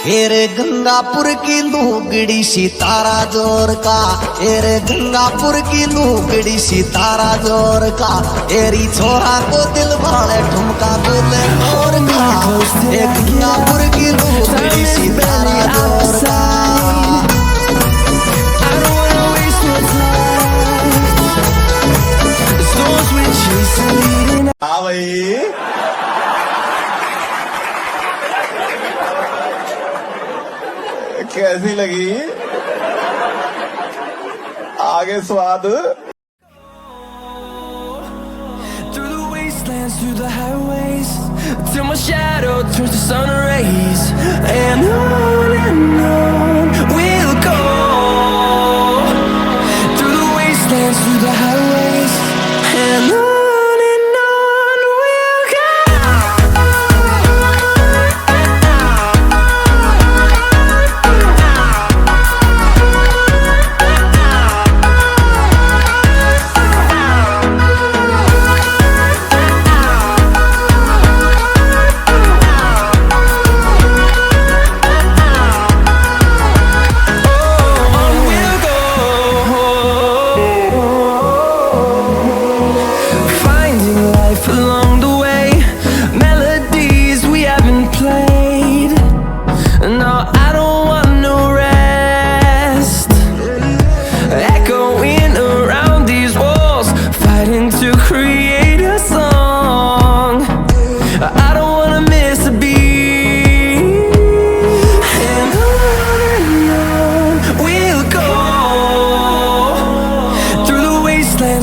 हेरे गंगापुर की लुगड़ी सितारा जोर का, हेरे गंगापुर की लुगड़ी सितारा जोर का, तेरी छोरा को दिल भाड़े ठुमका बोले और का, हे गंगापुर की लुगड़ी सितारा जोर का। हाँ भाई, कैसी लगी? आगे स्वाद। Through the wastelands, through the highways, till my shadow turns to sun rays, and on we'll go. Through the wastelands, through the highways, and on we'll go.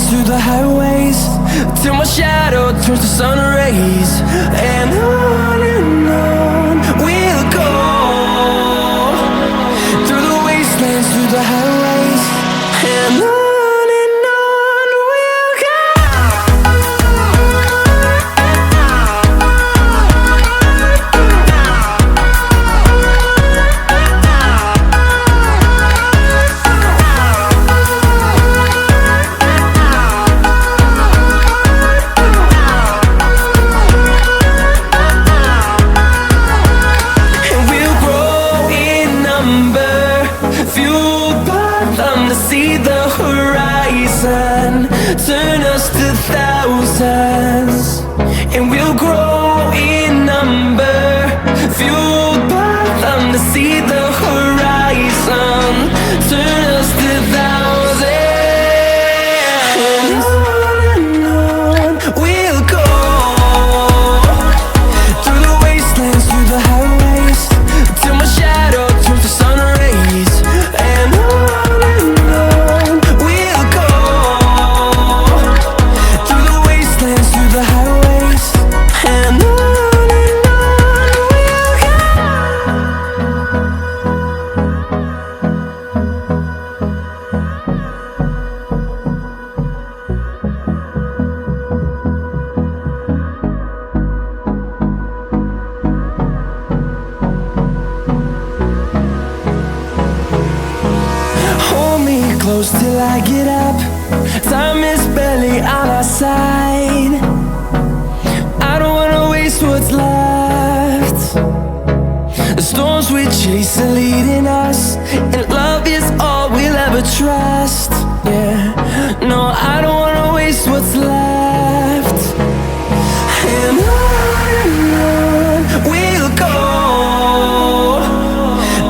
Through the highways, till my shadow turns to sun rays, and on we'll go. Through the wastelands, through the highways, and on we'll go. Turn us to thousands, and we'll grow in number, fueled by them to see the horizon. Turn us to thousands, and on we'll go. Through the wastelands, through the highways, till my shadow turns to sun rays, and on we'll go. Through the wastelands, through the highways, and on we'll go. Hold me close till I get up. Time is barely on our side. I don't wanna waste what's left. The storms we chase are leading us, and love is all we'll ever trust. Yeah, no, I don't wanna waste what's left. And on we'll go.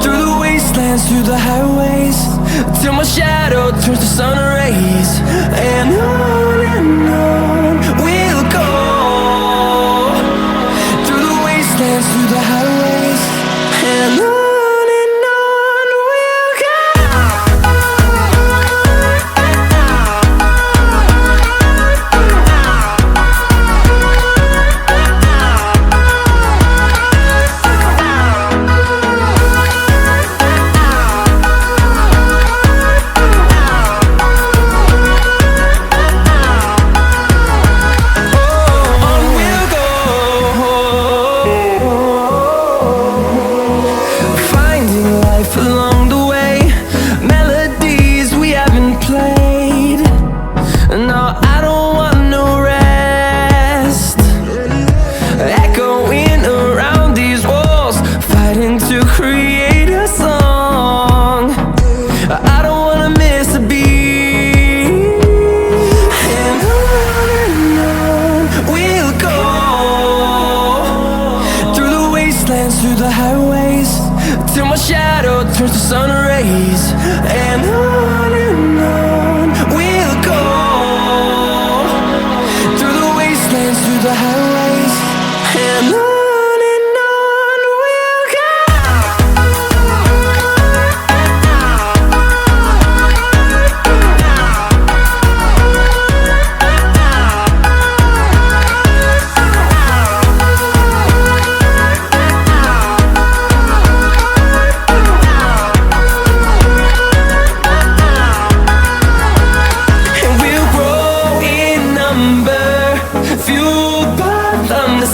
Through the wastelands, through the highways, till my shadow turns to sun rays, and on we'll go. Through the wastelands, through the highways, and on we'll go. to create till my shadow turns to sun rays. And on we'll go, through the wastelands, through the highways. And on we'll go.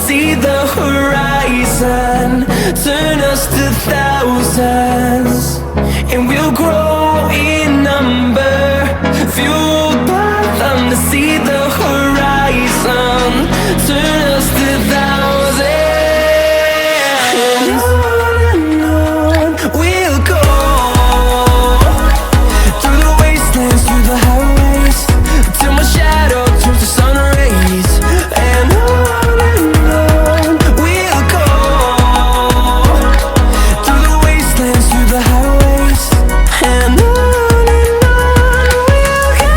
See the horizon turn us to thousands, and we'll grow in number, fueled by them to see the horizon turn us to thousands. And on we'll go, through the wastelands, through the highways, till my shadow turns to sun rays. And on we'll go, through the wastelands, through the highways. And on we'll go.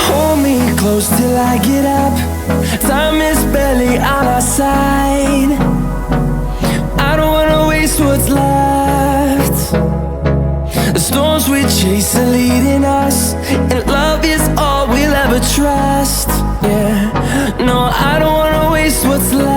Hold me close till I get up. Time is barely on our side. I don't wanna waste what's left. The storms we chase are leading us, and love is all we'll ever trust. Yeah, no, I don't wanna waste what's left.